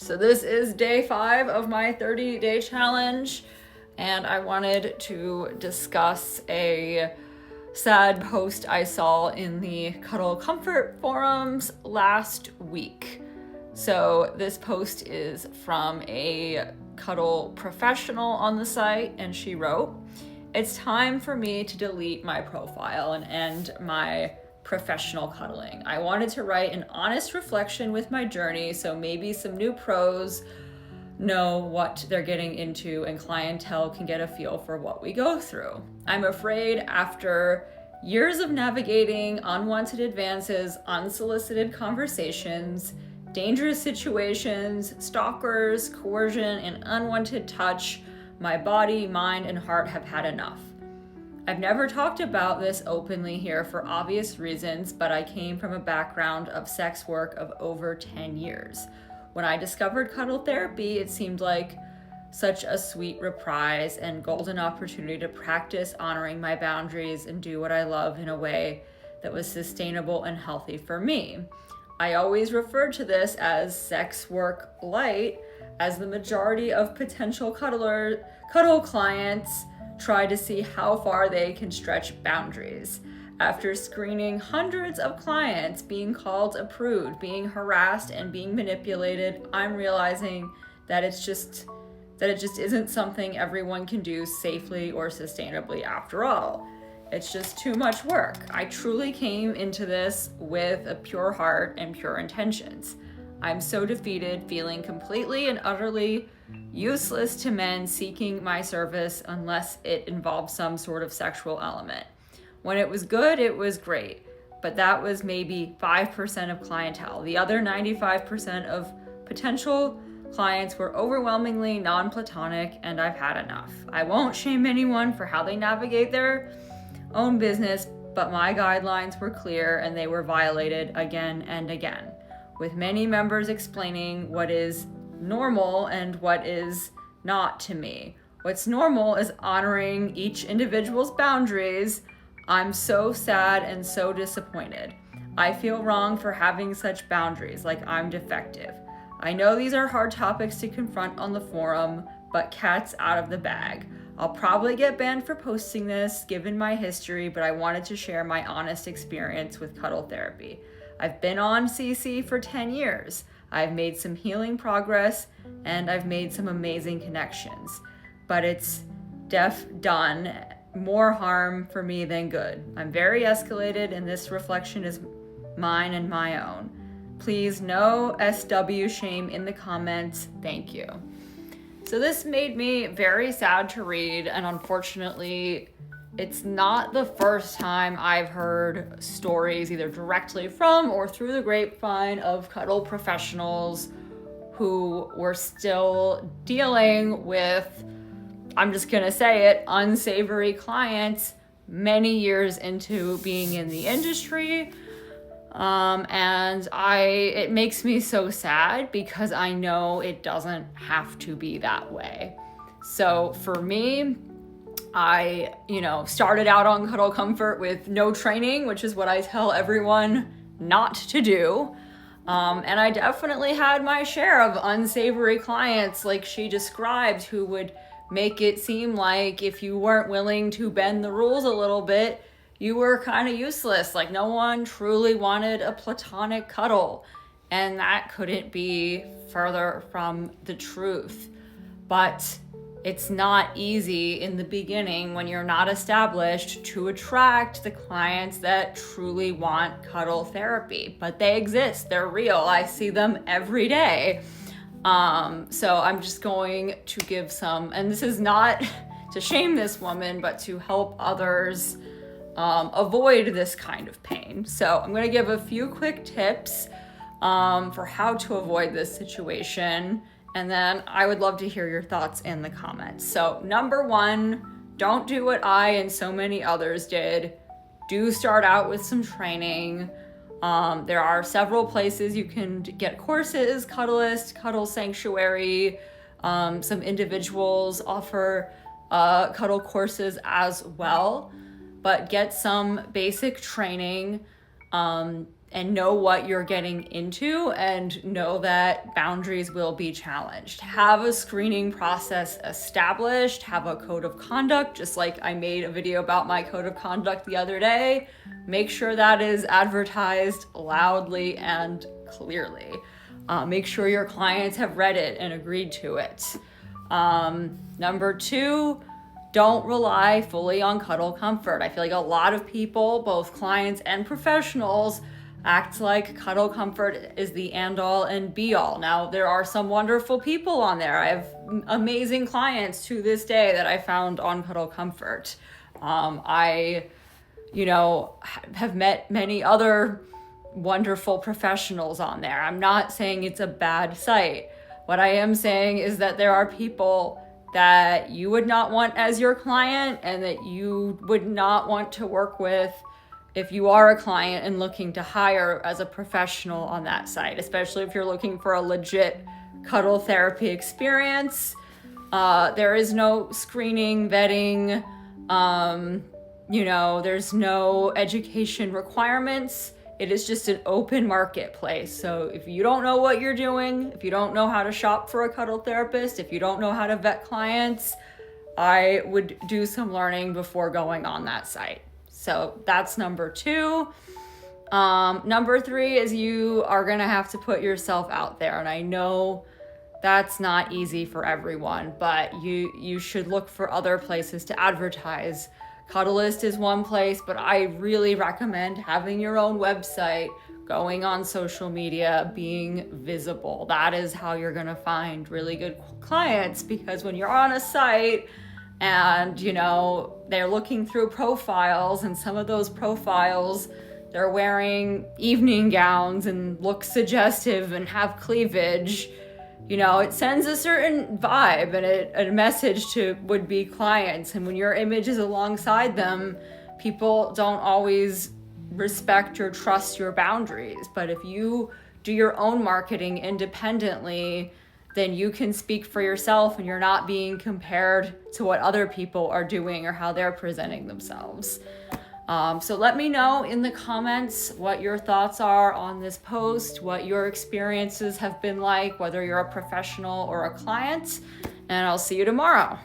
So this is day 5 of my 30-day challenge, and I wanted to discuss a sad post I saw in the Cuddle Comfort forums last week. So this post is from a Cuddle professional on the site, and she wrote, "It's time for me to delete my profile and end my professional cuddling. I wanted to write an honest reflection with my journey, so maybe some new pros know what they're getting into and clientele can get a feel for what we go through. I'm afraid after years of navigating unwanted advances, unsolicited conversations, dangerous situations, stalkers, coercion, and unwanted touch, my body, mind, and heart have had enough. I've never talked about this openly here for obvious reasons, but I came from a background of sex work of over 10 years. When I discovered cuddle therapy, it seemed like such a sweet reprise and golden opportunity to practice honoring my boundaries and do what I love in a way that was sustainable and healthy for me. I always referred to this as sex work light, as the majority of potential cuddle clients try to see how far they can stretch boundaries. After screening hundreds of clients, being called a prude, being harassed, and being manipulated, I'm realizing that it just isn't something everyone can do safely or sustainably after all. It's just too much work. I truly came into this with a pure heart and pure intentions. I'm so defeated, feeling completely and utterly useless to men seeking my service unless it involves some sort of sexual element. When it was good, it was great, but that was maybe 5% of clientele. The other 95% of potential clients were overwhelmingly non-platonic, and I've had enough. I won't shame anyone for how they navigate their own business, but my guidelines were clear and they were violated again and again, with many members explaining what is normal and what is not to me. What's normal is honoring each individual's boundaries. I'm so sad and so disappointed. I feel wrong for having such boundaries, like I'm defective. I know these are hard topics to confront on the forum, but cat's out of the bag. I'll probably get banned for posting this, given my history, but I wanted to share my honest experience with cuddle therapy. I've been on CC for 10 years. I've made some healing progress, and I've made some amazing connections. But it's done more harm for me than good. I'm very escalated, and this reflection is mine and my own. Please, no SW shame in the comments. Thank you." So this made me very sad to read, and unfortunately, it's not the first time I've heard stories either directly from or through the grapevine of cuddle professionals who were still dealing with, I'm just gonna say it, unsavory clients many years into being in the industry. And it makes me so sad because I know it doesn't have to be that way. So for me, I, started out on Cuddle Comfort with no training, which is what I tell everyone not to do. And I definitely had my share of unsavory clients like she described, who would make it seem like if you weren't willing to bend the rules a little bit, you were kind of useless. Like no one truly wanted a platonic cuddle. And that couldn't be further from the truth. But it's not easy in the beginning when you're not established to attract the clients that truly want cuddle therapy. But they exist, they're real. I see them every day. So I'm just going to give some, and this is not to shame this woman, but to help others avoid this kind of pain. So I'm going to give a few quick tips for how to avoid this situation. And then I would love to hear your thoughts in the comments. So number 1, don't do what I and so many others did. Do start out with some training. There are several places you can get courses, Cuddlist, Cuddle Sanctuary. Some individuals offer cuddle courses as well, but get some basic training. and know what you're getting into and know that boundaries will be challenged. Have a screening process established, have a code of conduct, just like I made a video about my code of conduct the other day. Make sure that is advertised loudly and clearly. Make sure your clients have read it and agreed to it. Number 2, don't rely fully on Cuddle Comfort. I feel like a lot of people, both clients and professionals, act like Cuddle Comfort is the end-all and be-all. Now, there are some wonderful people on there. I have amazing clients to this day that I found on Cuddle Comfort. I have met many other wonderful professionals on there. I'm not saying it's a bad site. What I am saying is that there are people that you would not want as your client and that you would not want to work with if you are a client and looking to hire as a professional on that site, especially if you're looking for a legit cuddle therapy experience. There is no screening, vetting, there's no education requirements. It is just an open marketplace. So if you don't know what you're doing, if you don't know how to shop for a cuddle therapist, if you don't know how to vet clients, I would do some learning before going on that site. So that's number 2. Number 3 is you are going to have to put yourself out there. And I know that's not easy for everyone, but you should look for other places to advertise. Cuddleist is one place, but I really recommend having your own website, going on social media, being visible. That is how you're going to find really good clients, because when you're on a site and, they're looking through profiles, and some of those profiles, they're wearing evening gowns and look suggestive and have cleavage, it sends a certain vibe and a message to would-be clients. And when your image is alongside them, people don't always respect or trust your boundaries. But if you do your own marketing independently, then you can speak for yourself and you're not being compared to what other people are doing or how they're presenting themselves. So let me know in the comments what your thoughts are on this post, what your experiences have been like, whether you're a professional or a client, and I'll see you tomorrow.